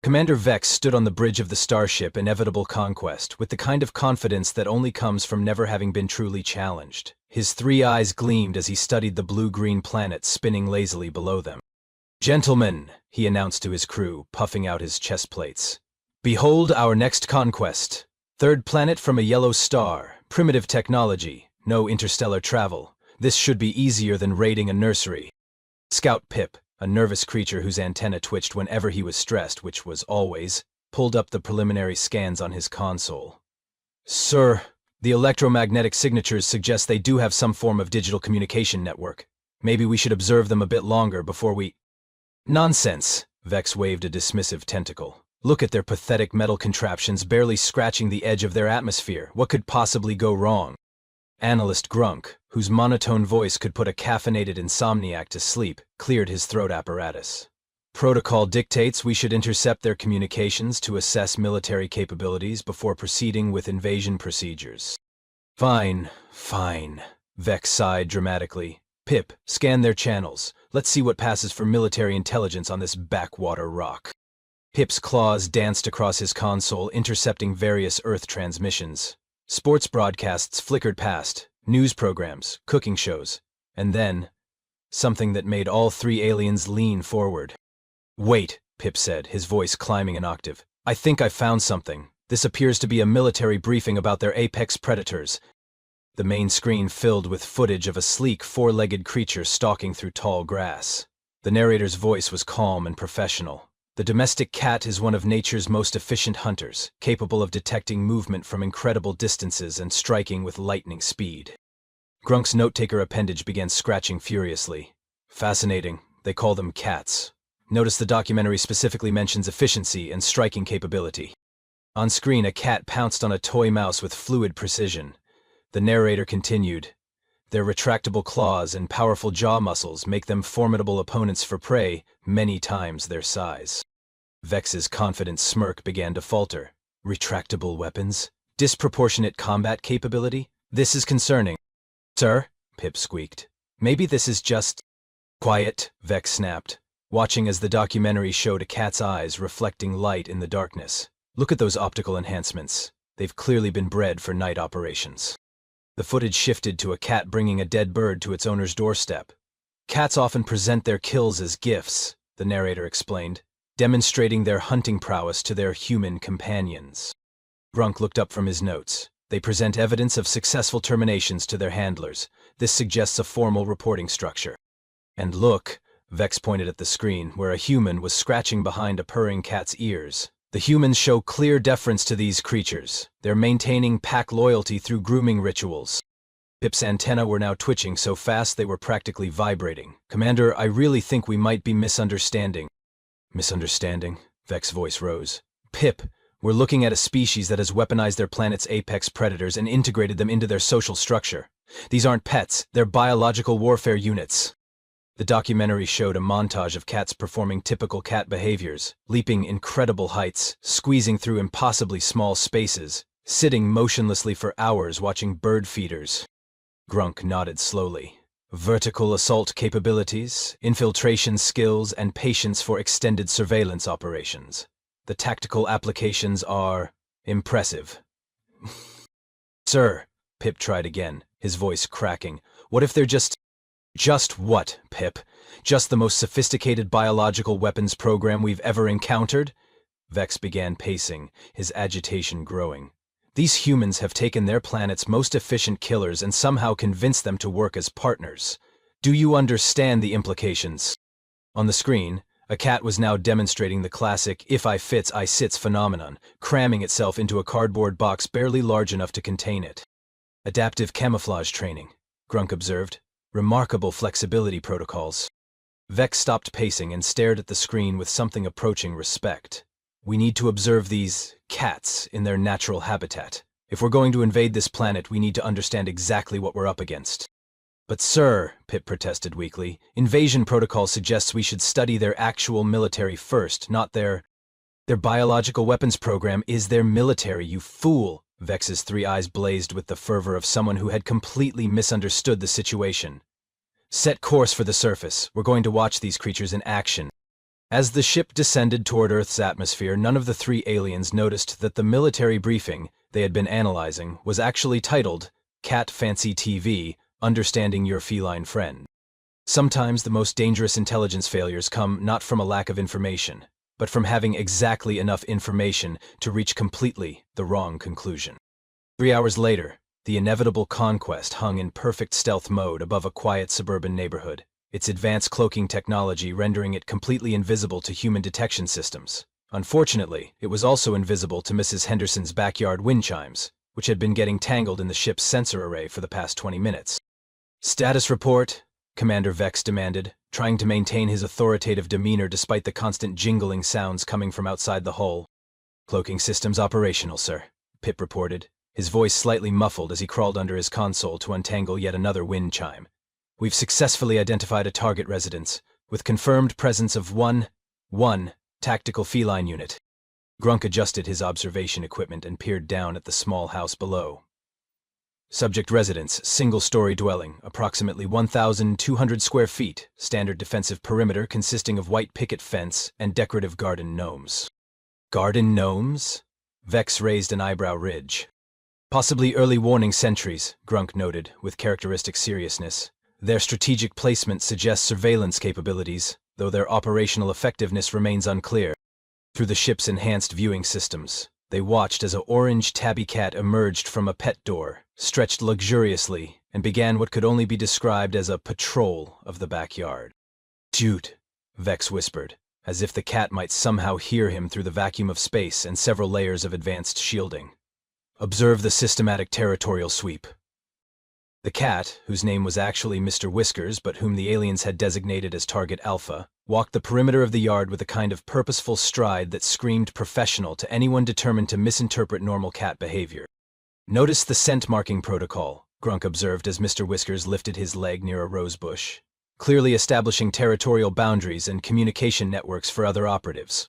Commander Vex stood on the bridge of the starship Inevitable Conquest with the kind of confidence that only comes from never having been truly challenged. His 3 eyes gleamed as he studied the blue-green planet spinning lazily below them. "Gentlemen," he announced to his crew, puffing out his chest plates. "Behold our next conquest. 3rd planet from a yellow star, primitive technology, no interstellar travel. This should be easier than raiding a nursery." Scout Pip, a nervous creature whose antenna twitched whenever he was stressed, which was always, pulled up the preliminary scans on his console. "Sir, the electromagnetic signatures suggest they do have some form of digital communication network. Maybe we should observe them a bit longer before we—" "Nonsense," Vex waved a dismissive tentacle. "Look at their pathetic metal contraptions barely scratching the edge of their atmosphere. What could possibly go wrong?" Analyst Grunk, whose monotone voice could put a caffeinated insomniac to sleep, cleared his throat apparatus. "Protocol dictates we should intercept their communications to assess military capabilities before proceeding with invasion procedures." "Fine, fine," Vex sighed dramatically. "Pip, scan their channels. Let's see what passes for military intelligence on this backwater rock." Pip's claws danced across his console, intercepting various Earth transmissions. Sports broadcasts flickered past, news programs, cooking shows, and then something that made all 3 aliens lean forward. "Wait," Pip said, his voice climbing an octave. "I think I found something. This appears to be a military briefing about their apex predators." The main screen filled with footage of a sleek 4-legged creature stalking through tall grass. The narrator's voice was calm and professional. "The domestic cat is one of nature's most efficient hunters, capable of detecting movement from incredible distances and striking with lightning speed." Grunk's note-taker appendage began scratching furiously. "Fascinating. They call them cats. Notice the documentary specifically mentions efficiency and striking capability." On screen, a cat pounced on a toy mouse with fluid precision. The narrator continued, "Their retractable claws and powerful jaw muscles make them formidable opponents for prey many times their size." Vex's confident smirk began to falter. "Retractable weapons? Disproportionate combat capability? This is concerning." "Sir," Pip squeaked. "Maybe this is just—" "Quiet," Vex snapped, watching as the documentary showed a cat's eyes reflecting light in the darkness. "Look at those optical enhancements. They've clearly been bred for night operations." The footage shifted to a cat bringing a dead bird to its owner's doorstep. "Cats often present their kills as gifts," the narrator explained, demonstrating their hunting prowess to their human companions. Grunk looked up from his notes. "They present evidence of successful terminations to their handlers. This suggests a formal reporting structure." "And look," Vex pointed at the screen, where a human was scratching behind a purring cat's ears. "The humans show clear deference to these creatures. They're maintaining pack loyalty through grooming rituals." Pip's antennae were now twitching so fast they were practically vibrating. "Commander, I really think we might be misunderstanding." "Misunderstanding?" Vex's voice rose. "Pip, we're looking at a species that has weaponized their planet's apex predators and integrated them into their social structure. These aren't pets, they're biological warfare units." The documentary showed a montage of cats performing typical cat behaviors, leaping incredible heights, squeezing through impossibly small spaces, sitting motionlessly for hours watching bird feeders. Grunk nodded slowly. "Vertical assault capabilities, infiltration skills, and patience for extended surveillance operations. The tactical applications are impressive." "Sir," Pip tried again, his voice cracking, "what if they're just—" "Just what, Pip? Just the most sophisticated biological weapons program we've ever encountered?" Vex began pacing, his agitation growing. "These humans have taken their planet's most efficient killers and somehow convinced them to work as partners. Do you understand the implications?" On the screen, a cat was now demonstrating the classic "if I fits, I sits" phenomenon, cramming itself into a cardboard box barely large enough to contain it. "Adaptive camouflage training," Grunk observed. "Remarkable flexibility protocols." Vex stopped pacing and stared at the screen with something approaching respect. "We need to observe these cats in their natural habitat. If we're going to invade this planet, we need to understand exactly what we're up against." "But sir," Pip protested weakly, "invasion protocol suggests we should study their actual military first, not their—" "Their biological weapons program is their military, you fool!" Vex's 3 eyes blazed with the fervor of someone who had completely misunderstood the situation. "Set course for the surface. We're going to watch these creatures in action." As the ship descended toward Earth's atmosphere, none of the three aliens noticed that the military briefing they had been analyzing was actually titled Cat Fancy TV, Understanding Your Feline Friend. Sometimes the most dangerous intelligence failures come not from a lack of information, but from having exactly enough information to reach completely the wrong conclusion. 3 hours later, the inevitable conquest hung in perfect stealth mode above a quiet suburban neighborhood, its advanced cloaking technology rendering it completely invisible to human detection systems. Unfortunately, it was also invisible to Mrs. Henderson's backyard wind chimes, which had been getting tangled in the ship's sensor array for the past 20 minutes. "Status report," Commander Vex demanded, trying to maintain his authoritative demeanor despite the constant jingling sounds coming from outside the hull. "Cloaking systems operational, sir," Pip reported, his voice slightly muffled as he crawled under his console to untangle yet another wind chime. "We've successfully identified a target residence, with confirmed presence of one tactical feline unit." Grunk adjusted his observation equipment and peered down at the small house below. "Subject residence, single-story dwelling, approximately 1,200 square feet, standard defensive perimeter consisting of white picket fence and decorative garden gnomes." "Garden gnomes?" Vex raised an eyebrow ridge. "Possibly early warning sentries," Grunk noted, with characteristic seriousness. "Their strategic placement suggests surveillance capabilities, though their operational effectiveness remains unclear." Through the ship's enhanced viewing systems, they watched as an orange tabby cat emerged from a pet door, stretched luxuriously, and began what could only be described as a patrol of the backyard. "Dude," Vex whispered, as if the cat might somehow hear him through the vacuum of space and several layers of advanced shielding. "Observe the systematic territorial sweep." The cat, whose name was actually Mr. Whiskers but whom the aliens had designated as Target Alpha, walked the perimeter of the yard with a kind of purposeful stride that screamed professional to anyone determined to misinterpret normal cat behavior. "Notice the scent marking protocol," Grunk observed as Mr. Whiskers lifted his leg near a rosebush, clearly establishing territorial boundaries and communication networks for other operatives.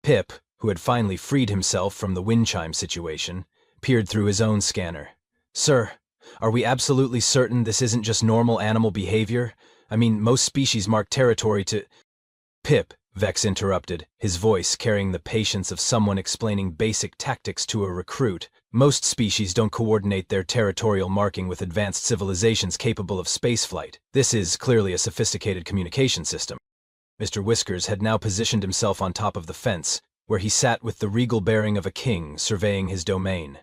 Pip, who had finally freed himself from the wind chime situation, peered through his own scanner. "Sir, are we absolutely certain this isn't just normal animal behavior? I mean, most species mark territory to—" "Pip," Vex interrupted, his voice carrying the patience of someone explaining basic tactics to a recruit. "Most species don't coordinate their territorial marking with advanced civilizations capable of spaceflight. This is clearly a sophisticated communication system." Mr. Whiskers had now positioned himself on top of the fence, where he sat with the regal bearing of a king surveying his domain.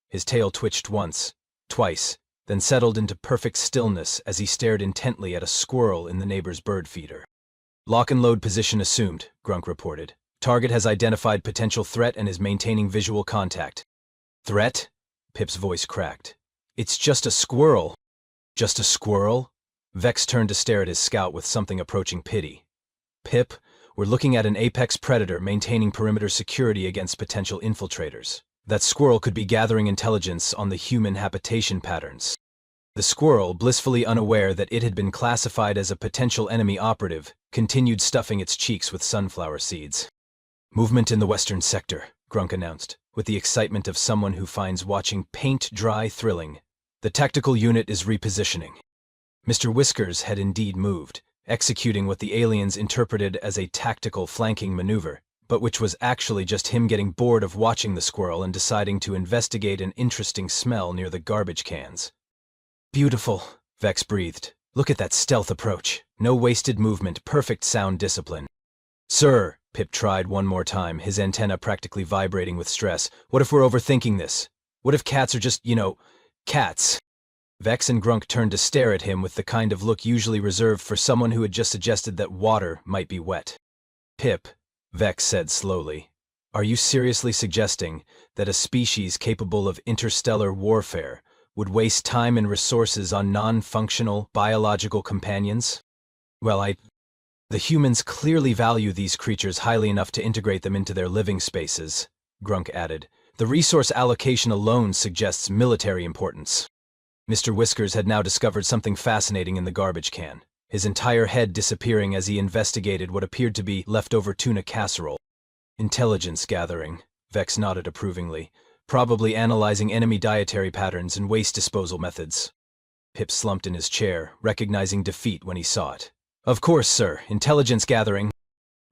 His tail twitched once, twice, then settled into perfect stillness as he stared intently at a squirrel in the neighbor's bird feeder. "Lock and load position assumed," Grunk reported. "Target has identified potential threat and is maintaining visual contact." "Threat?" Pip's voice cracked. "It's just a squirrel." "Just a squirrel?" Vex turned to stare at his scout with something approaching pity. "Pip, we're looking at an apex predator maintaining perimeter security against potential infiltrators. That squirrel could be gathering intelligence on the human habitation patterns." The squirrel, blissfully unaware that it had been classified as a potential enemy operative, continued stuffing its cheeks with sunflower seeds. "Movement in the western sector," Grunk announced, with the excitement of someone who finds watching paint dry thrilling. "The tactical unit is repositioning." Mr. Whiskers had indeed moved, executing what the aliens interpreted as a tactical flanking maneuver, but which was actually just him getting bored of watching the squirrel and deciding to investigate an interesting smell near the garbage cans. "Beautiful," Vex breathed. "Look at that stealth approach. No wasted movement, perfect sound discipline." "Sir," Pip tried one more time, his antenna practically vibrating with stress. "What if we're overthinking this? What if cats are just, cats?" Vex and Grunk turned to stare at him with the kind of look usually reserved for someone who had just suggested that water might be wet. "Pip," Vex said slowly, "are you seriously suggesting that a species capable of interstellar warfare would waste time and resources on non-functional biological companions?" "Well, the humans clearly value these creatures highly enough to integrate them into their living spaces," Grunk added. "The resource allocation alone suggests military importance." Mr. Whiskers had now discovered something fascinating in the garbage can, his entire head disappearing as he investigated what appeared to be leftover tuna casserole. "Intelligence gathering," Vex nodded approvingly. "Probably analyzing enemy dietary patterns and waste disposal methods." Pip slumped in his chair, recognizing defeat when he saw it. "Of course, sir. Intelligence gathering."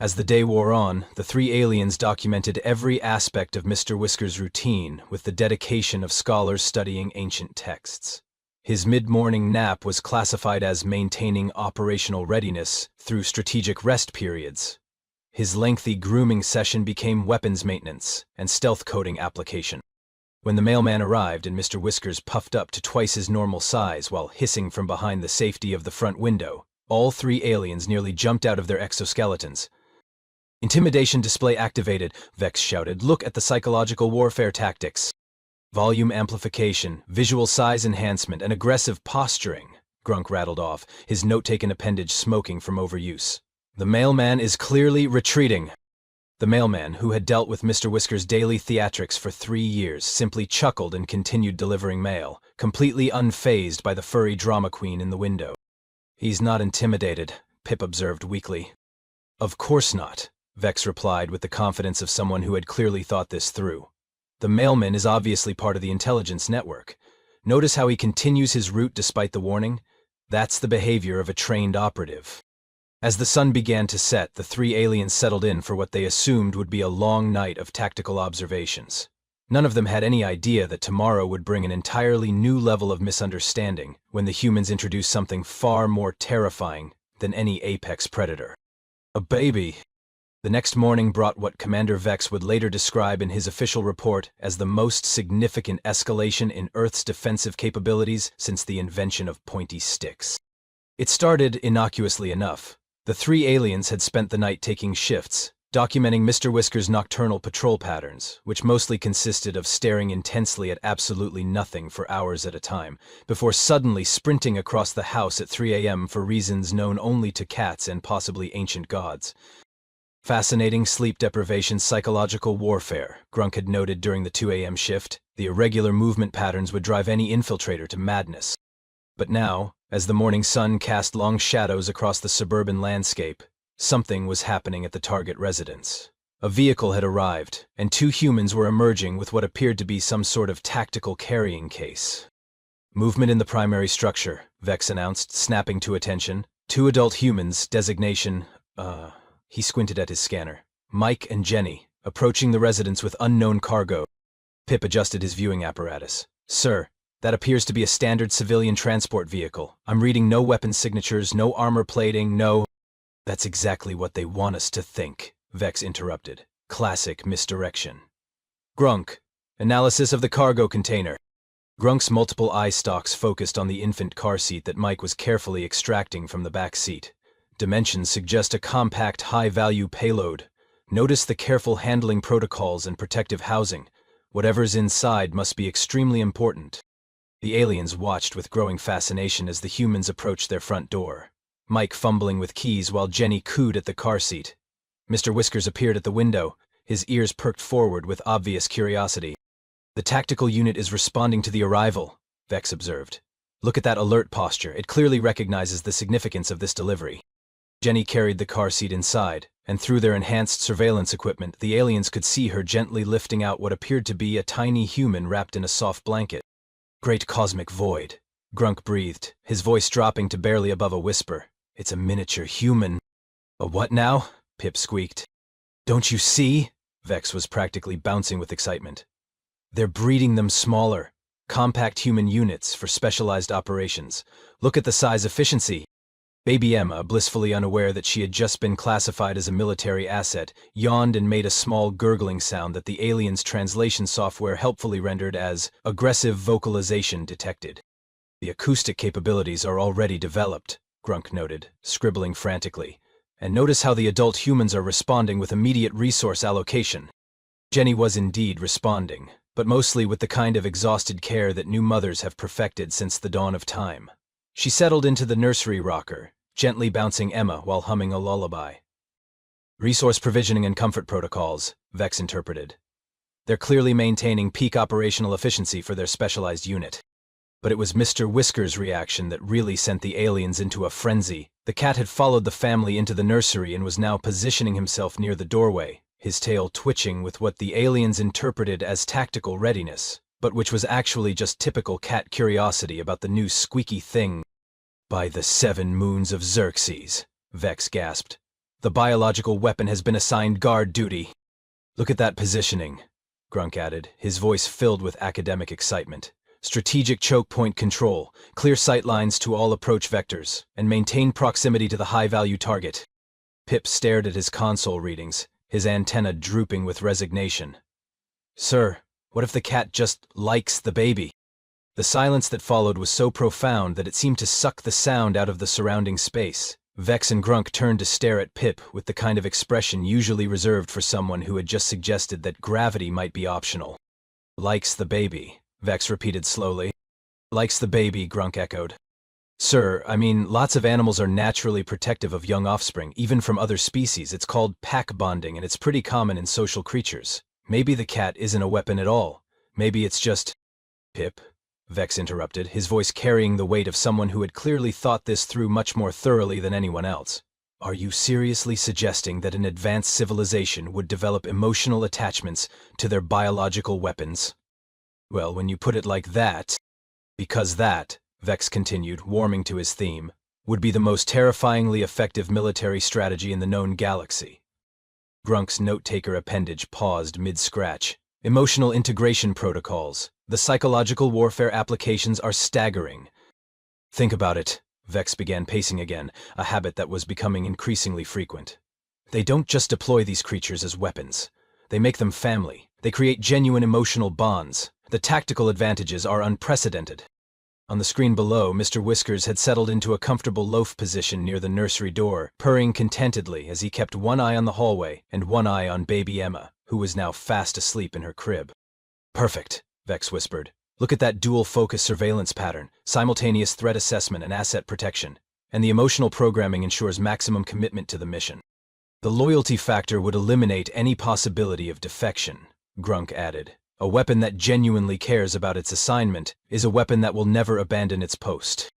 As the day wore on, the three aliens documented every aspect of Mr. Whisker's routine with the dedication of scholars studying ancient texts. His mid-morning nap was classified as maintaining operational readiness through strategic rest periods. His lengthy grooming session became weapons maintenance and stealth coding application. When the mailman arrived and Mr. Whiskers puffed up to twice his normal size while hissing from behind the safety of the front window, all three aliens nearly jumped out of their exoskeletons. "Intimidation display activated," Vex shouted. "Look at the psychological warfare tactics. Volume amplification, visual size enhancement, and aggressive posturing," Grunk rattled off, his note-taken appendage smoking from overuse. "The mailman is clearly retreating." The mailman, who had dealt with Mr. Whisker's daily theatrics for 3 years, simply chuckled and continued delivering mail, completely unfazed by the furry drama queen in the window. "He's not intimidated," Pip observed weakly. "Of course not," Vex replied with the confidence of someone who had clearly thought this through. "The mailman is obviously part of the intelligence network. Notice how he continues his route despite the warning? That's the behavior of a trained operative." As the sun began to set, the three aliens settled in for what they assumed would be a long night of tactical observations. None of them had any idea that tomorrow would bring an entirely new level of misunderstanding when the humans introduced something far more terrifying than any apex predator. A baby. The next morning brought what Commander Vex would later describe in his official report as the most significant escalation in Earth's defensive capabilities since the invention of pointy sticks. It started innocuously enough. The three aliens had spent the night taking shifts, documenting Mr. Whisker's nocturnal patrol patterns, which mostly consisted of staring intensely at absolutely nothing for hours at a time, before suddenly sprinting across the house at 3 a.m. for reasons known only to cats and possibly ancient gods. "Fascinating sleep deprivation psychological warfare," Grunk had noted during the 2 a.m. shift. The irregular movement patterns would drive any infiltrator to madness. But now, as the morning sun cast long shadows across the suburban landscape, something was happening at the target residence. A vehicle had arrived, and 2 humans were emerging with what appeared to be some sort of tactical carrying case. "Movement in the primary structure," Vex announced, snapping to attention. 2 adult humans, designation, he squinted at his scanner. Mike and Jenny, approaching the residence with unknown cargo. Pip adjusted his viewing apparatus. "Sir, that appears to be a standard civilian transport vehicle. I'm reading no weapon signatures, no armor plating, no—" "That's exactly what they want us to think," Vex interrupted. "Classic misdirection." "Grunk, analysis of the cargo container." Grunk's multiple eye stalks focused on the infant car seat that Mike was carefully extracting from the back seat. "Dimensions suggest a compact, high-value payload. Notice the careful handling protocols and protective housing. Whatever's inside must be extremely important." The aliens watched with growing fascination as the humans approached their front door, Mike fumbling with keys while Jenny cooed at the car seat. Mr. Whiskers appeared at the window, his ears perked forward with obvious curiosity. "The tactical unit is responding to the arrival," Vex observed. "Look at that alert posture. It clearly recognizes the significance of this delivery." Jenny carried the car seat inside, and through their enhanced surveillance equipment, the aliens could see her gently lifting out what appeared to be a tiny human wrapped in a soft blanket. "Great cosmic void," Grunk breathed, his voice dropping to barely above a whisper. "It's a miniature human." "A what now?" Pip squeaked. "Don't you see?" Vex was practically bouncing with excitement. "They're breeding them smaller. Compact human units for specialized operations. Look at the size efficiency." Baby Emma, blissfully unaware that she had just been classified as a military asset, yawned and made a small gurgling sound that the aliens' translation software helpfully rendered as aggressive vocalization detected. "The acoustic capabilities are already developed," Grunk noted, scribbling frantically. "And notice how the adult humans are responding with immediate resource allocation." Jenny was indeed responding, but mostly with the kind of exhausted care that new mothers have perfected since the dawn of time. She settled into the nursery rocker, gently bouncing Emma while humming a lullaby. "Resource provisioning and comfort protocols," Vex interpreted. "They're clearly maintaining peak operational efficiency for their specialized unit." But it was Mr. Whisker's reaction that really sent the aliens into a frenzy. The cat had followed the family into the nursery and was now positioning himself near the doorway, his tail twitching with what the aliens interpreted as tactical readiness, but which was actually just typical cat curiosity about the new squeaky thing. "By the 7 moons of Xerxes," Vex gasped. The biological weapon has been assigned guard duty. Look at that positioning, Grunk added, his voice filled with academic excitement. Strategic choke point control, clear sight lines to all approach vectors, and maintain proximity to the high-value target. Pip stared at his console readings, his antenna drooping with resignation. Sir, what if the cat just likes the baby? The silence that followed was so profound that it seemed to suck the sound out of the surrounding space. Vex and Grunk turned to stare at Pip with the kind of expression usually reserved for someone who had just suggested that gravity might be optional. Likes the baby, Vex repeated slowly. Likes the baby, Grunk echoed. Sir, I mean, lots of animals are naturally protective of young offspring, even from other species. It's called pack bonding, and it's pretty common in social creatures. Maybe the cat isn't a weapon at all. Maybe it's just... Pip? Vex interrupted, his voice carrying the weight of someone who had clearly thought this through much more thoroughly than anyone else. Are you seriously suggesting that an advanced civilization would develop emotional attachments to their biological weapons? Well, when you put it like that... Because that, Vex continued, warming to his theme, would be the most terrifyingly effective military strategy in the known galaxy. Grunk's note-taker appendage paused mid-scratch. Emotional integration protocols. The psychological warfare applications are staggering. Think about it, Vex began pacing again, a habit that was becoming increasingly frequent. They don't just deploy these creatures as weapons. They make them family. They create genuine emotional bonds. The tactical advantages are unprecedented. On the screen below, Mr. Whiskers had settled into a comfortable loaf position near the nursery door, purring contentedly as he kept one eye on the hallway and one eye on baby Emma, who was now fast asleep in her crib. Perfect, Vex whispered. Look at that dual-focus surveillance pattern, simultaneous threat assessment and asset protection, and the emotional programming ensures maximum commitment to the mission. The loyalty factor would eliminate any possibility of defection, Grunk added. A weapon that genuinely cares about its assignment is a weapon that will never abandon its post.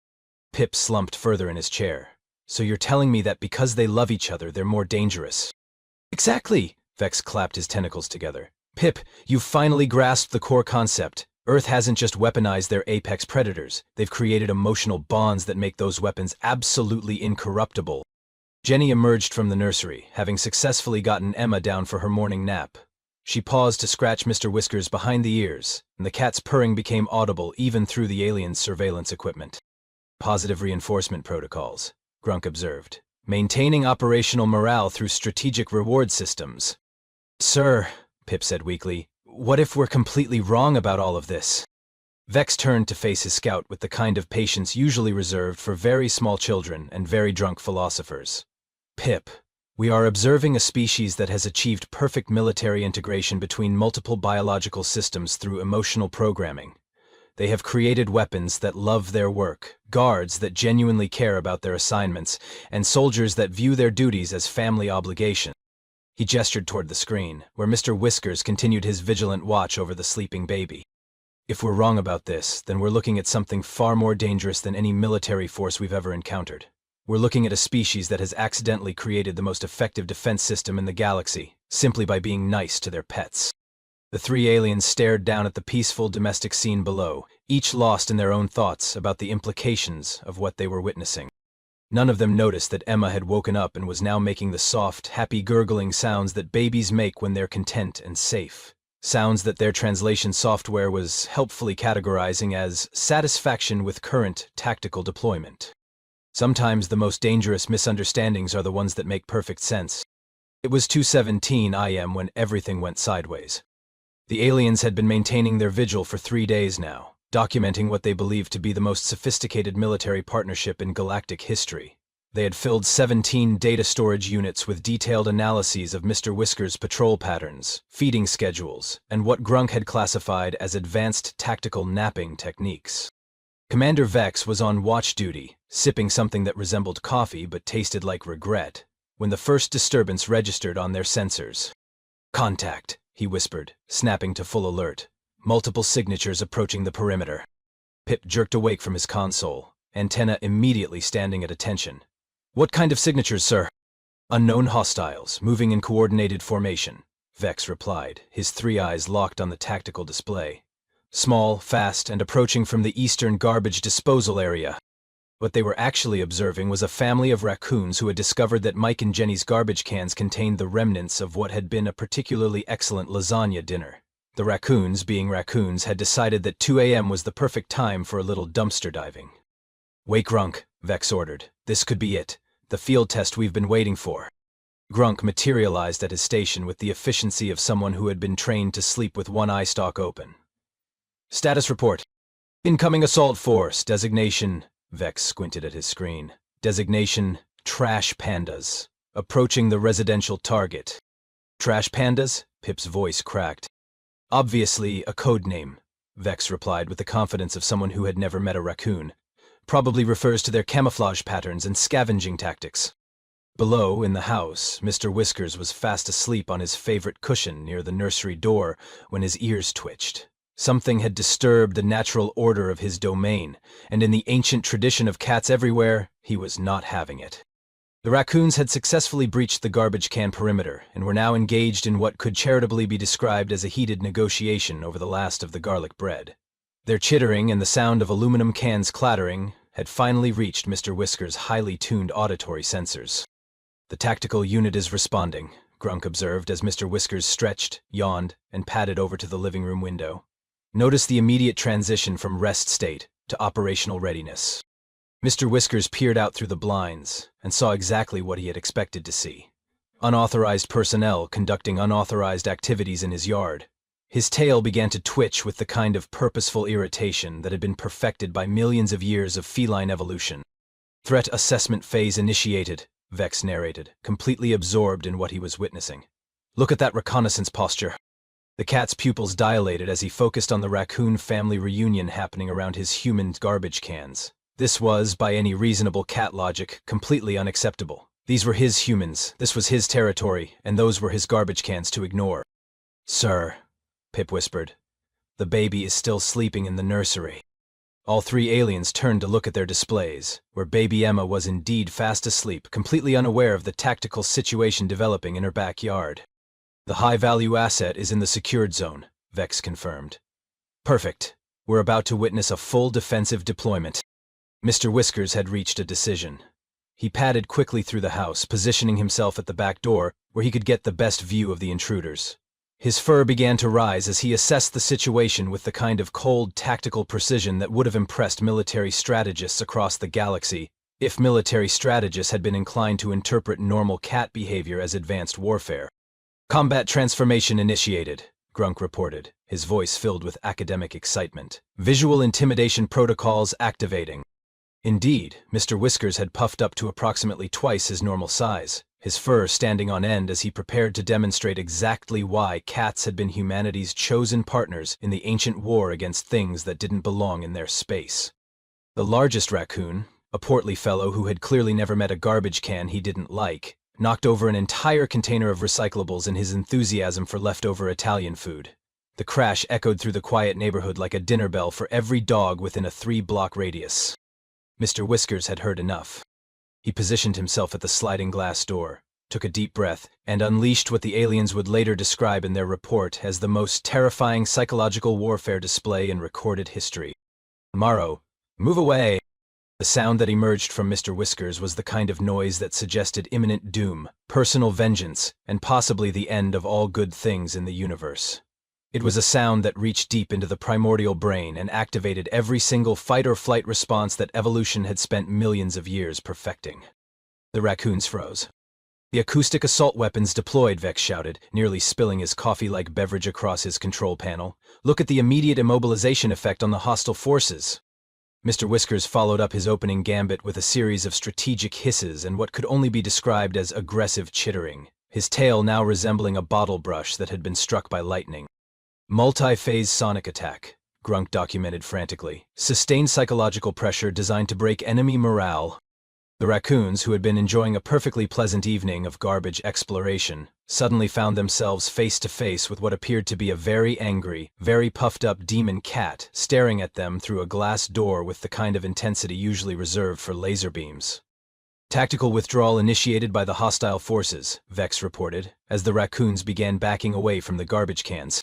Pip slumped further in his chair. So you're telling me that because they love each other, they're more dangerous? Exactly, Vex clapped his tentacles together. Pip, you've finally grasped the core concept. Earth hasn't just weaponized their apex predators. They've created emotional bonds that make those weapons absolutely incorruptible. Jenny emerged from the nursery, having successfully gotten Emma down for her morning nap. She paused to scratch Mr. Whiskers behind the ears, and the cat's purring became audible even through the alien's surveillance equipment. Positive reinforcement protocols, Grunk observed. Maintaining operational morale through strategic reward systems. Sir, Pip said weakly, what if we're completely wrong about all of this? Vex turned to face his scout with the kind of patience usually reserved for very small children and very drunk philosophers. Pip. We are observing a species that has achieved perfect military integration between multiple biological systems through emotional programming. They have created weapons that love their work, guards that genuinely care about their assignments, and soldiers that view their duties as family obligations. He gestured toward the screen, where Mr. Whiskers continued his vigilant watch over the sleeping baby. If we're wrong about this, then we're looking at something far more dangerous than any military force we've ever encountered. We're looking at a species that has accidentally created the most effective defense system in the galaxy, simply by being nice to their pets. The three aliens stared down at the peaceful domestic scene below, each lost in their own thoughts about the implications of what they were witnessing. None of them noticed that Emma had woken up and was now making the soft, happy gurgling sounds that babies make when they're content and safe. Sounds that their translation software was helpfully categorizing as satisfaction with current tactical deployment. Sometimes the most dangerous misunderstandings are the ones that make perfect sense. It was 2:17 AM when everything went sideways. The aliens had been maintaining their vigil for 3 days now, documenting what they believed to be the most sophisticated military partnership in galactic history. They had filled 17 data storage units with detailed analyses of Mr. Whiskers' patrol patterns, feeding schedules, and what Grunk had classified as advanced tactical napping techniques. Commander Vex was on watch duty, sipping something that resembled coffee but tasted like regret, when the first disturbance registered on their sensors. Contact, he whispered, snapping to full alert. Multiple signatures approaching the perimeter. Pip jerked awake from his console, antenna immediately standing at attention. What kind of signatures, sir? Unknown hostiles, moving in coordinated formation, Vex replied, his three eyes locked on the tactical display. Small, fast, and approaching from the eastern garbage disposal area. What they were actually observing was a family of raccoons who had discovered that Mike and Jenny's garbage cans contained the remnants of what had been a particularly excellent lasagna dinner. The raccoons, being raccoons, had decided that 2 a.m. was the perfect time for a little dumpster diving. "Wake Grunk," Vex ordered. "This could be it. The field test we've been waiting for." Grunk materialized at his station with the efficiency of someone who had been trained to sleep with one eye stalk open. "Status report. Incoming assault force. Designation..." Vex squinted at his screen. "Designation, Trash Pandas. Approaching the residential target." "Trash Pandas?" Pip's voice cracked. "Obviously a code name," Vex replied with the confidence of someone who had never met a raccoon. "Probably refers to their camouflage patterns and scavenging tactics." Below, in the house, Mr. Whiskers was fast asleep on his favorite cushion near the nursery door when his ears twitched. Something had disturbed the natural order of his domain, and in the ancient tradition of cats everywhere, he was not having it. The raccoons had successfully breached the garbage can perimeter and were now engaged in what could charitably be described as a heated negotiation over the last of the garlic bread. Their chittering and the sound of aluminum cans clattering had finally reached Mr. Whiskers' highly tuned auditory sensors. "The tactical unit is responding," Grunk observed as Mr. Whiskers stretched, yawned, and padded over to the living room window. Notice the immediate transition from rest state to operational readiness. Mr. Whiskers peered out through the blinds and saw exactly what he had expected to see. Unauthorized personnel conducting unauthorized activities in his yard. His tail began to twitch with the kind of purposeful irritation that had been perfected by millions of years of feline evolution. "Threat assessment phase initiated," Vex narrated, completely absorbed in what he was witnessing. "Look at that reconnaissance posture." The cat's pupils dilated as he focused on the raccoon family reunion happening around his human garbage cans. This was, by any reasonable cat logic, completely unacceptable. These were his humans, this was his territory, and those were his garbage cans to ignore. "Sir," Pip whispered, "the baby is still sleeping in the nursery." All three aliens turned to look at their displays, where baby Emma was indeed fast asleep, completely unaware of the tactical situation developing in her backyard. "The high-value asset is in the secured zone," Vex confirmed. "Perfect. We're about to witness a full defensive deployment." Mr. Whiskers had reached a decision. He padded quickly through the house, positioning himself at the back door where he could get the best view of the intruders. His fur began to rise as he assessed the situation with the kind of cold, tactical precision that would have impressed military strategists across the galaxy if military strategists had been inclined to interpret normal cat behavior as advanced warfare. "Combat transformation initiated," Grunk reported, his voice filled with academic excitement. "Visual intimidation protocols activating." Indeed, Mr. Whiskers had puffed up to approximately twice his normal size, his fur standing on end as he prepared to demonstrate exactly why cats had been humanity's chosen partners in the ancient war against things that didn't belong in their space. The largest raccoon, a portly fellow who had clearly never met a garbage can he didn't like, knocked over an entire container of recyclables in his enthusiasm for leftover Italian food. The crash echoed through the quiet neighborhood like a dinner bell for every dog within a 3-block radius. Mr. Whiskers had heard enough. He positioned himself at the sliding glass door, took a deep breath, and unleashed what the aliens would later describe in their report as the most terrifying psychological warfare display in recorded history. "Morrow, move away!" The sound that emerged from Mr. Whiskers was the kind of noise that suggested imminent doom, personal vengeance, and possibly the end of all good things in the universe. It was a sound that reached deep into the primordial brain and activated every single fight-or-flight response that evolution had spent millions of years perfecting. The raccoons froze. "The acoustic assault weapons deployed," Vex shouted, nearly spilling his coffee-like beverage across his control panel. "Look at the immediate immobilization effect on the hostile forces." Mr. Whiskers followed up his opening gambit with a series of strategic hisses and what could only be described as aggressive chittering, his tail now resembling a bottle brush that had been struck by lightning. "Multi-phase sonic attack," Grunk documented frantically. "Sustained psychological pressure designed to break enemy morale." The raccoons, who had been enjoying a perfectly pleasant evening of garbage exploration, suddenly found themselves face to face with what appeared to be a very angry, very puffed-up demon cat staring at them through a glass door with the kind of intensity usually reserved for laser beams. "Tactical withdrawal initiated by the hostile forces," Vex reported, as the raccoons began backing away from the garbage cans.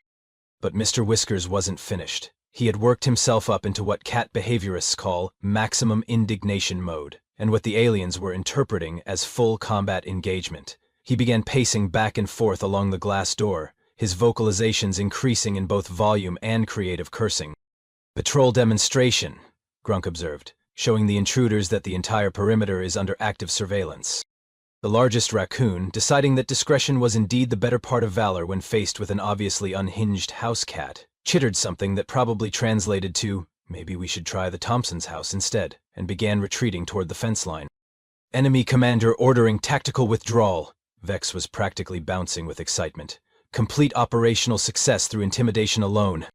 But Mr. Whiskers wasn't finished. He had worked himself up into what cat behaviorists call maximum indignation mode, and what the aliens were interpreting as full combat engagement. He began pacing back and forth along the glass door, his vocalizations increasing in both volume and creative cursing. "Patrol demonstration," Grunk observed, showing the intruders that the entire perimeter is under active surveillance. The largest raccoon, deciding that discretion was indeed the better part of valor when faced with an obviously unhinged house cat, chittered something that probably translated to, "Maybe we should try the Thompson's house instead," and began retreating toward the fence line. "Enemy commander ordering tactical withdrawal." Vex was practically bouncing with excitement. "Complete operational success through intimidation alone."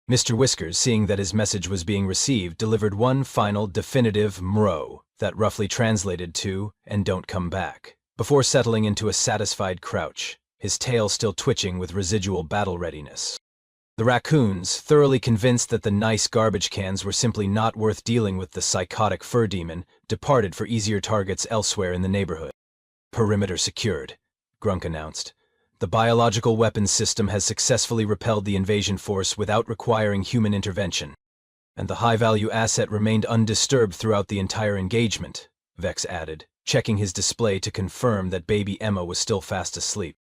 Mr. Whiskers, seeing that his message was being received, delivered one final, definitive mro that roughly translated to, "and don't come back," before settling into a satisfied crouch, his tail still twitching with residual battle readiness. The raccoons, thoroughly convinced that the nice garbage cans were simply not worth dealing with the psychotic fur demon, departed for easier targets elsewhere in the neighborhood. "Perimeter secured," Grunk announced. "The biological weapons system has successfully repelled the invasion force without requiring human intervention. And the high-value asset remained undisturbed throughout the entire engagement," Vex added, checking his display to confirm that baby Emma was still fast asleep.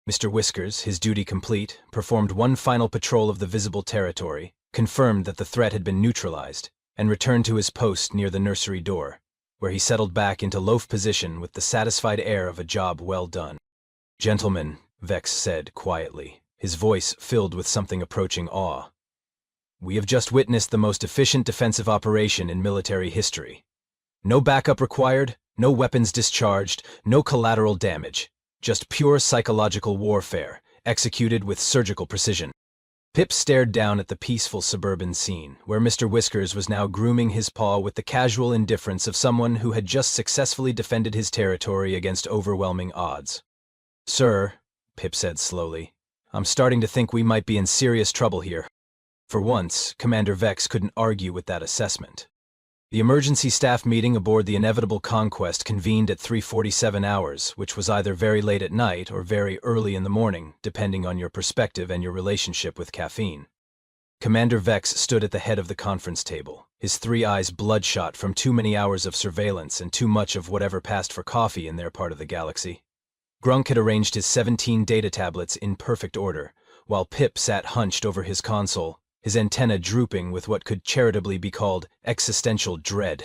Mr. Whiskers, his duty complete, performed one final patrol of the visible territory, confirmed that the threat had been neutralized, and returned to his post near the nursery door, where he settled back into loaf position with the satisfied air of a job well done. "Gentlemen," Vex said quietly, his voice filled with something approaching awe, "we have just witnessed the most efficient defensive operation in military history. No backup required, no weapons discharged, no collateral damage. Just pure psychological warfare, executed with surgical precision." Pip stared down at the peaceful suburban scene, where Mr. Whiskers was now grooming his paw with the casual indifference of someone who had just successfully defended his territory against overwhelming odds. "Sir," Pip said slowly, "I'm starting to think we might be in serious trouble here." For once, Commander Vex couldn't argue with that assessment. The emergency staff meeting aboard the Inevitable Conquest convened at 3:47 hours, which was either very late at night or very early in the morning, depending on your perspective and your relationship with caffeine. Commander Vex stood at the head of the conference table, his three eyes bloodshot from too many hours of surveillance and too much of whatever passed for coffee in their part of the galaxy. Grunk had arranged his 17 data tablets in perfect order, while Pip sat hunched over his console, his antenna drooping with what could charitably be called existential dread.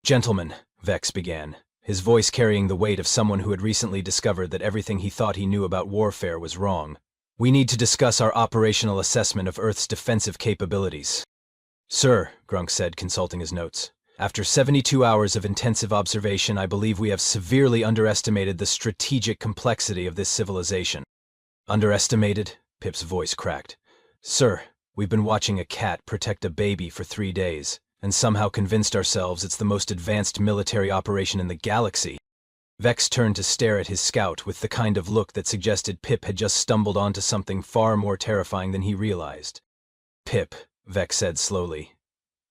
"Gentlemen," Vex began, his voice carrying the weight of someone who had recently discovered that everything he thought he knew about warfare was wrong, "we need to discuss our operational assessment of Earth's defensive capabilities." "Sir," Grunk said, consulting his notes, "after 72 hours of intensive observation, I believe we have severely underestimated the strategic complexity of this civilization." "Underestimated?" Pip's voice cracked. "Sir, we've been watching a cat protect a baby for 3 days, and somehow convinced ourselves it's the most advanced military operation in the galaxy." Vex turned to stare at his scout with the kind of look that suggested Pip had just stumbled onto something far more terrifying than he realized. "Pip," Vex said slowly,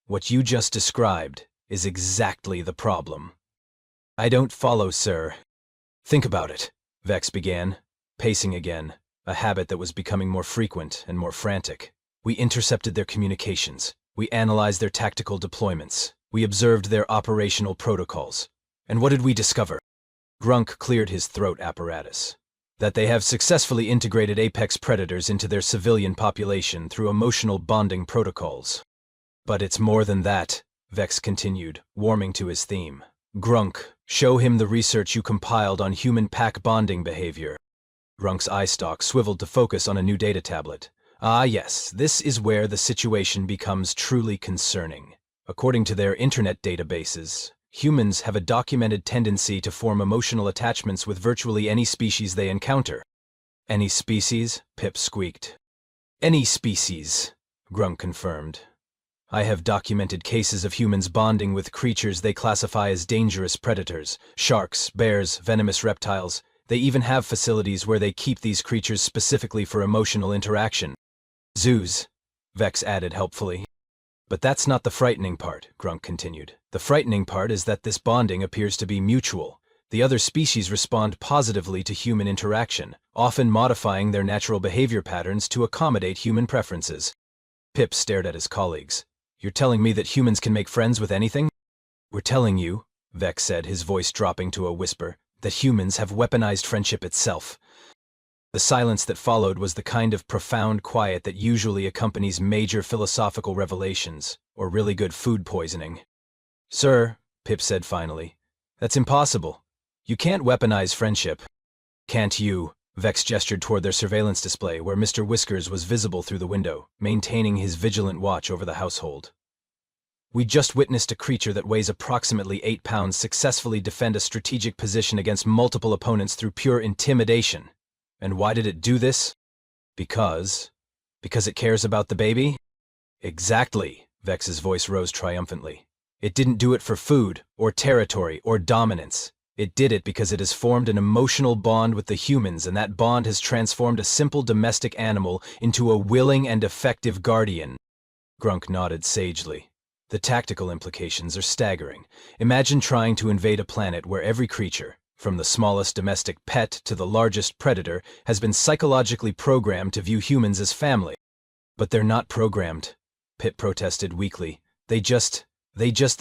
"what you just described is exactly the problem." "I don't follow, sir." "Think about it," Vex began, pacing again, a habit that was becoming more frequent and more frantic. "We intercepted their communications. We analyzed their tactical deployments. We observed their operational protocols. And what did we discover?" Grunk cleared his throat apparatus. "That they have successfully integrated apex predators into their civilian population through emotional bonding protocols." "But it's more than that," Vex continued, warming to his theme. "Grunk, show him the research you compiled on human pack bonding behavior." Grunk's eye stalk swiveled to focus on a new data tablet. "Ah yes, this is where the situation becomes truly concerning. According to their internet databases, humans have a documented tendency to form emotional attachments with virtually any species they encounter." "Any species?" Pip squeaked. "Any species," Grunk confirmed. "I have documented cases of humans bonding with creatures they classify as dangerous predators, sharks, bears, venomous reptiles. They even have facilities where they keep these creatures specifically for emotional interaction." "Zoos," Vex added helpfully. "But that's not the frightening part," Grunk continued. "The frightening part is that this bonding appears to be mutual. The other species respond positively to human interaction, often modifying their natural behavior patterns to accommodate human preferences." Pip stared at his colleagues. You're telling me that humans can make friends with anything? We're telling you, Vex said, his voice dropping to a whisper, that humans have weaponized friendship itself. The silence that followed was the kind of profound quiet that usually accompanies major philosophical revelations, or really good food poisoning. Sir, Pip said finally, that's impossible. You can't weaponize friendship. Can't you? Vex gestured toward their surveillance display where Mr. Whiskers was visible through the window, maintaining his vigilant watch over the household. We just witnessed a creature that weighs approximately 8 pounds successfully defend a strategic position against multiple opponents through pure intimidation. And why did it do this? Because it cares about the baby? Exactly, Vex's voice rose triumphantly. It didn't do it for food, or territory, or dominance. It did it because it has formed an emotional bond with the humans, and that bond has transformed a simple domestic animal into a willing and effective guardian. Grunk nodded sagely. The tactical implications are staggering. Imagine trying to invade a planet where every creature, from the smallest domestic pet to the largest predator, has been psychologically programmed to view humans as family. But they're not programmed, Pip protested weakly. They just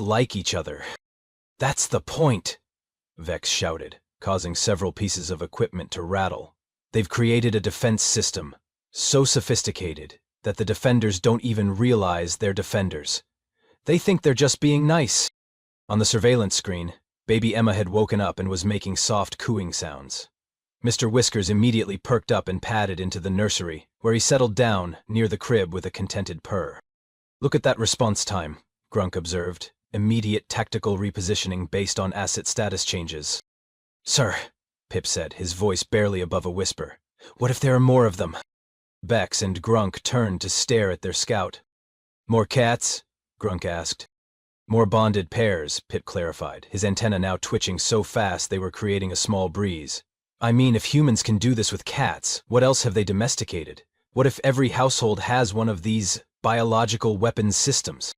like each other. That's the point, Vex shouted, causing several pieces of equipment to rattle. They've created a defense system, so sophisticated that the defenders don't even realize they're defenders. They think they're just being nice. On the surveillance screen, baby Emma had woken up and was making soft cooing sounds. Mr. Whiskers immediately perked up and padded into the nursery, where he settled down near the crib with a contented purr. Look at that response time, Grunk observed. Immediate tactical repositioning based on asset status changes. Sir, Pip said, his voice barely above a whisper. What if there are more of them? Bex and Grunk turned to stare at their scout. More cats? Grunk asked. More bonded pairs, Pip clarified, his antenna now twitching so fast they were creating a small breeze. I mean, if humans can do this with cats, what else have they domesticated? What if every household has one of these biological weapons systems?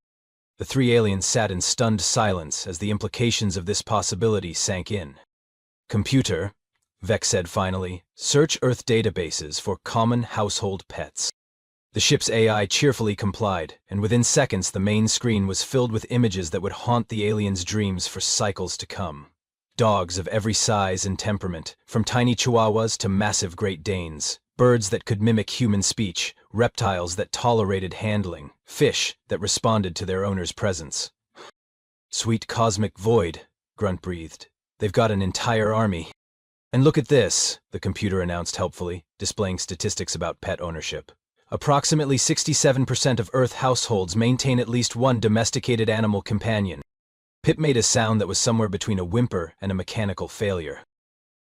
The three aliens sat in stunned silence as the implications of this possibility sank in. Computer, Vex said finally, search Earth databases for common household pets. The ship's AI cheerfully complied, and within seconds the main screen was filled with images that would haunt the aliens' dreams for cycles to come. Dogs of every size and temperament, from tiny chihuahuas to massive Great Danes. Birds that could mimic human speech, reptiles that tolerated handling, fish that responded to their owner's presence. Sweet cosmic void, Grunt breathed. They've got an entire army. And look at this, the computer announced helpfully, displaying statistics about pet ownership. Approximately 67% of Earth households maintain at least one domesticated animal companion. Pip made a sound that was somewhere between a whimper and a mechanical failure.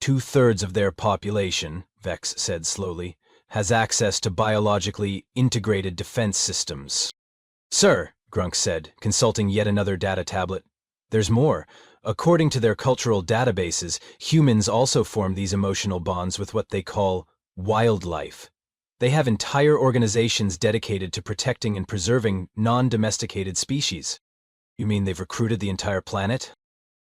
2/3 of their population, Vex said slowly, has access to biologically integrated defense systems. Sir, Grunk said, consulting yet another data tablet. There's more. According to their cultural databases, humans also form these emotional bonds with what they call wildlife. They have entire organizations dedicated to protecting and preserving non-domesticated species. You mean they've recruited the entire planet?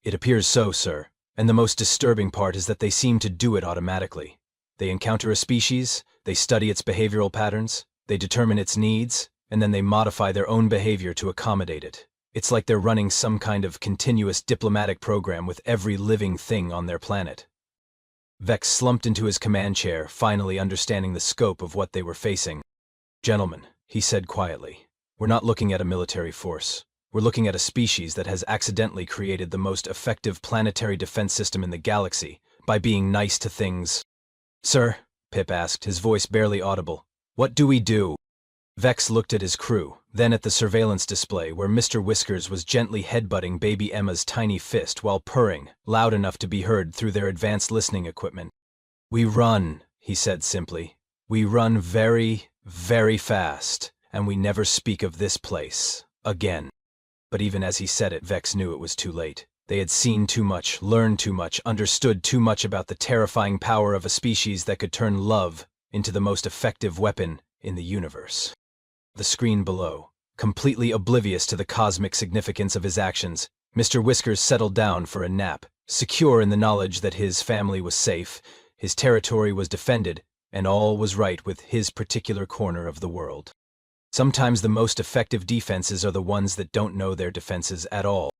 It appears so, sir. And the most disturbing part is that they seem to do it automatically. They encounter a species, they study its behavioral patterns, they determine its needs, and then they modify their own behavior to accommodate it. It's like they're running some kind of continuous diplomatic program with every living thing on their planet. Vex slumped into his command chair, finally understanding the scope of what they were facing. Gentlemen, he said quietly, we're not looking at a military force. We're looking at a species that has accidentally created the most effective planetary defense system in the galaxy by being nice to things. Sir, Pip asked, his voice barely audible, what do we do? Vex looked at his crew, then at the surveillance display where Mr. Whiskers was gently headbutting baby Emma's tiny fist while purring, loud enough to be heard through their advanced listening equipment. We run, he said simply. We run very, very fast, and we never speak of this place again. But even as he said it, Vex knew it was too late. They had seen too much, learned too much, understood too much about the terrifying power of a species that could turn love into the most effective weapon in the universe. The screen below, completely oblivious to the cosmic significance of his actions, Mr. Whiskers settled down for a nap, secure in the knowledge that his family was safe, his territory was defended, and all was right with his particular corner of the world. Sometimes the most effective defenses are the ones that don't know their defenses at all.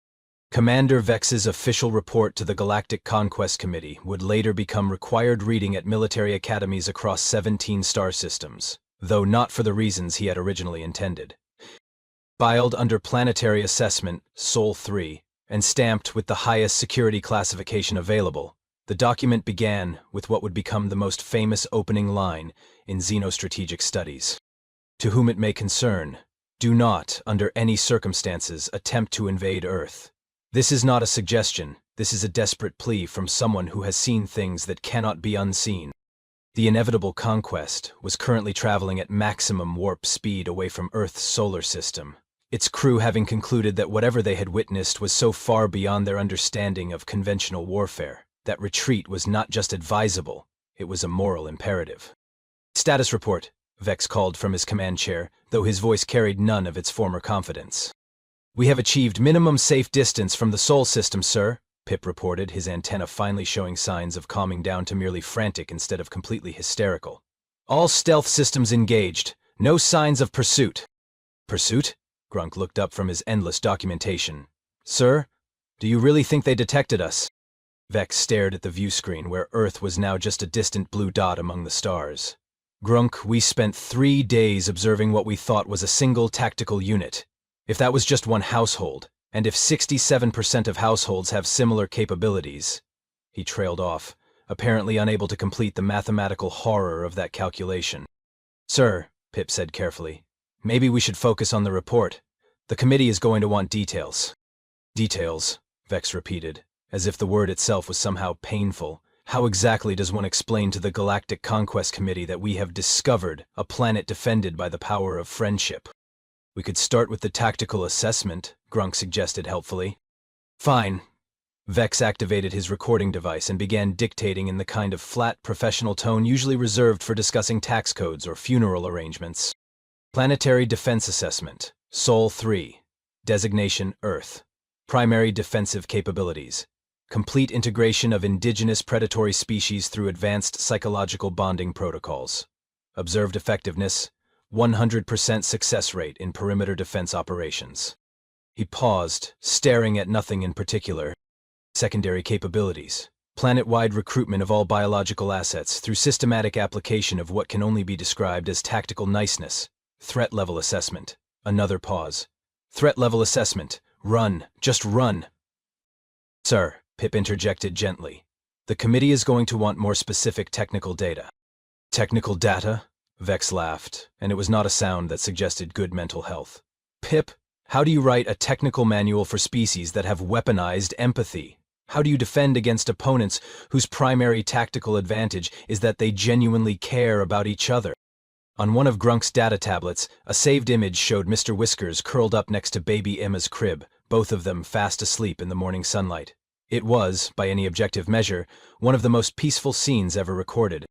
Commander Vex's official report to the Galactic Conquest Committee would later become required reading at military academies across 17 star systems, though not for the reasons he had originally intended. Filed under Planetary Assessment, Sol 3, and stamped with the highest security classification available, the document began with what would become the most famous opening line in xenostrategic studies. To whom it may concern, do not, under any circumstances, attempt to invade Earth. This is not a suggestion, this is a desperate plea from someone who has seen things that cannot be unseen. The inevitable conquest was currently traveling at maximum warp speed away from Earth's solar system, its crew having concluded that whatever they had witnessed was so far beyond their understanding of conventional warfare that retreat was not just advisable, it was a moral imperative. Status report, Vex called from his command chair, though his voice carried none of its former confidence. We have achieved minimum safe distance from the Sol system, sir, Pip reported, his antenna finally showing signs of calming down to merely frantic instead of completely hysterical. All stealth systems engaged. No signs of pursuit. Pursuit? Grunk looked up from his endless documentation. Sir, do you really think they detected us? Vex stared at the view screen where Earth was now just a distant blue dot among the stars. Grunk, we spent 3 days observing what we thought was a single tactical unit. If that was just one household, and if 67% of households have similar capabilities, he trailed off, apparently unable to complete the mathematical horror of that calculation. Sir, Pip said carefully, maybe we should focus on the report. The committee is going to want details. Details, Vex repeated, as if the word itself was somehow painful. How exactly does one explain to the Galactic Conquest Committee that we have discovered a planet defended by the power of friendship? We could start with the tactical assessment, Grunk suggested helpfully. Fine. Vex activated his recording device and began dictating in the kind of flat, professional tone usually reserved for discussing tax codes or funeral arrangements. Planetary Defense Assessment, Sol 3. Designation Earth. Primary defensive capabilities. Complete integration of indigenous predatory species through advanced psychological bonding protocols. Observed effectiveness, 100% success rate in perimeter defense operations. He paused, staring at nothing in particular. Secondary capabilities. Planet-wide recruitment of all biological assets through systematic application of what can only be described as tactical niceness. Threat level assessment. Another pause. Threat level assessment. Run. Just run. Sir, Pip interjected gently. The committee is going to want more specific technical data. Technical data? Vex laughed, and it was not a sound that suggested good mental health. Pip, how do you write a technical manual for species that have weaponized empathy? How do you defend against opponents whose primary tactical advantage is that they genuinely care about each other? On one of Grunk's data tablets, a saved image showed Mr. Whiskers curled up next to baby Emma's crib, both of them fast asleep in the morning sunlight. It was, by any objective measure, one of the most peaceful scenes ever recorded.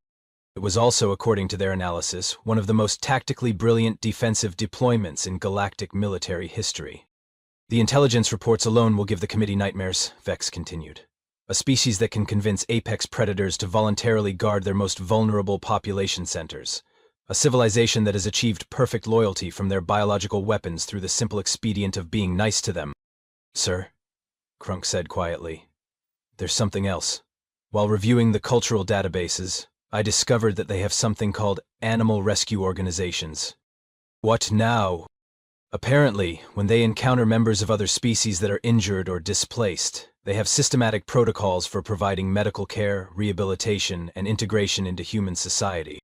It was also, according to their analysis, one of the most tactically brilliant defensive deployments in galactic military history. The intelligence reports alone will give the committee nightmares, Vex continued. A species that can convince apex predators to voluntarily guard their most vulnerable population centers. A civilization that has achieved perfect loyalty from their biological weapons through the simple expedient of being nice to them. Sir, Grunk said quietly, there's something else. While reviewing the cultural databases, I discovered that they have something called animal rescue organizations. What now? Apparently, when they encounter members of other species that are injured or displaced, they have systematic protocols for providing medical care, rehabilitation, and integration into human society.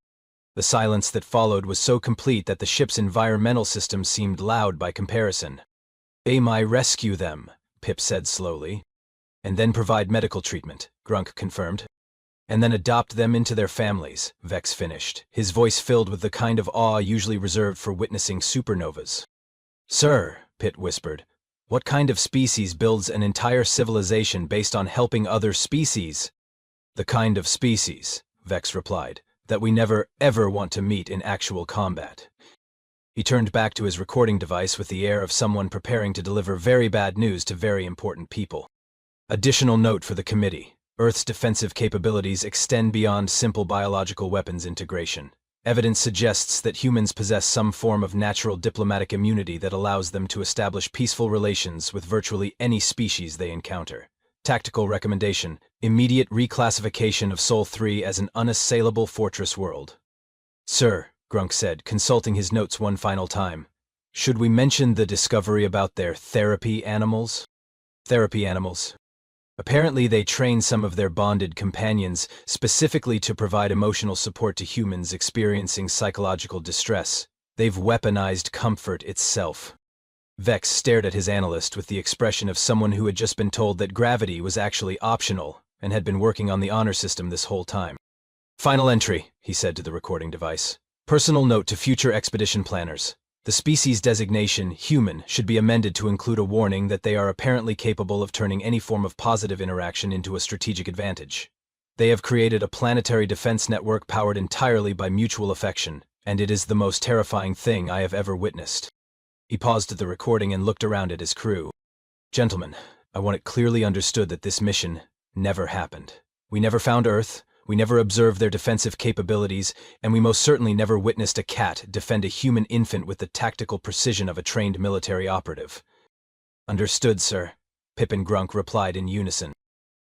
The silence that followed was so complete that the ship's environmental system seemed loud by comparison. They might rescue them, Pip said slowly. And then provide medical treatment, Grunk confirmed. And then adopt them into their families, Vex finished, his voice filled with the kind of awe usually reserved for witnessing supernovas. Sir, Pitt whispered, what kind of species builds an entire civilization based on helping other species? The kind of species, Vex replied, that we never ever want to meet in actual combat. He turned back to his recording device with the air of someone preparing to deliver very bad news to very important people. Additional note for the committee. Earth's defensive capabilities extend beyond simple biological weapons integration. Evidence suggests that humans possess some form of natural diplomatic immunity that allows them to establish peaceful relations with virtually any species they encounter. Tactical recommendation: immediate reclassification of Sol 3 as an unassailable fortress world. Sir, Grunk said, consulting his notes one final time, should we mention the discovery about their therapy animals? Therapy animals. Apparently they train some of their bonded companions specifically to provide emotional support to humans experiencing psychological distress. They've weaponized comfort itself. Vex stared at his analyst with the expression of someone who had just been told that gravity was actually optional and had been working on the honor system this whole time. Final entry, he said to the recording device. Personal note to future expedition planners. The species designation, human, should be amended to include a warning that they are apparently capable of turning any form of positive interaction into a strategic advantage. They have created a planetary defense network powered entirely by mutual affection, and it is the most terrifying thing I have ever witnessed. He paused at the recording and looked around at his crew. Gentlemen, I want it clearly understood that this mission never happened. We never found Earth. We never observed their defensive capabilities, and we most certainly never witnessed a cat defend a human infant with the tactical precision of a trained military operative. Understood, sir, Pip and Grunk replied in unison.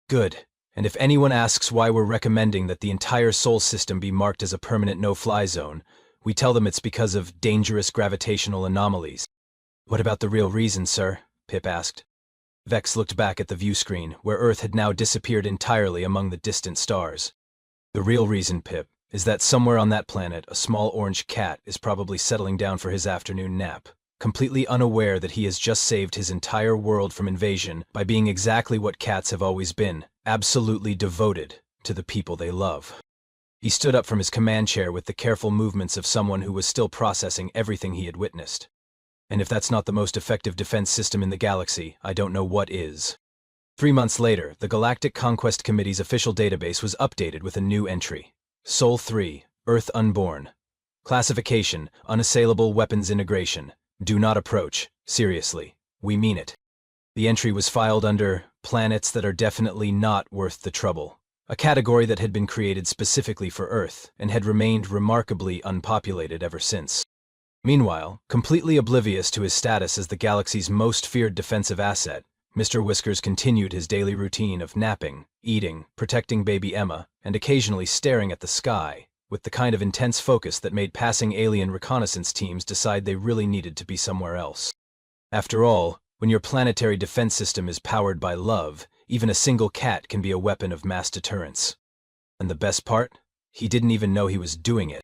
Good, and if anyone asks why we're recommending that the entire Sol system be marked as a permanent no-fly zone, we tell them it's because of dangerous gravitational anomalies. What about the real reason, sir? Pip asked. Vex looked back at the view screen, where Earth had now disappeared entirely among the distant stars. The real reason, Pip, is that somewhere on that planet a small orange cat is probably settling down for his afternoon nap, completely unaware that he has just saved his entire world from invasion by being exactly what cats have always been, absolutely devoted to the people they love. He stood up from his command chair with the careful movements of someone who was still processing everything he had witnessed. And if that's not the most effective defense system in the galaxy, I don't know what is. 3 months later, the Galactic Conquest Committee's official database was updated with a new entry. Sol 3, Earth Unborn. Classification, Unassailable Weapons Integration. Do not approach. Seriously. We mean it. The entry was filed under Planets that are definitely not worth the trouble, a category that had been created specifically for Earth and had remained remarkably unpopulated ever since. Meanwhile, completely oblivious to his status as the galaxy's most feared defensive asset, Mr. Whiskers continued his daily routine of napping, eating, protecting baby Emma, and occasionally staring at the sky, with the kind of intense focus that made passing alien reconnaissance teams decide they really needed to be somewhere else. After all, when your planetary defense system is powered by love, even a single cat can be a weapon of mass deterrence. And the best part? He didn't even know he was doing it.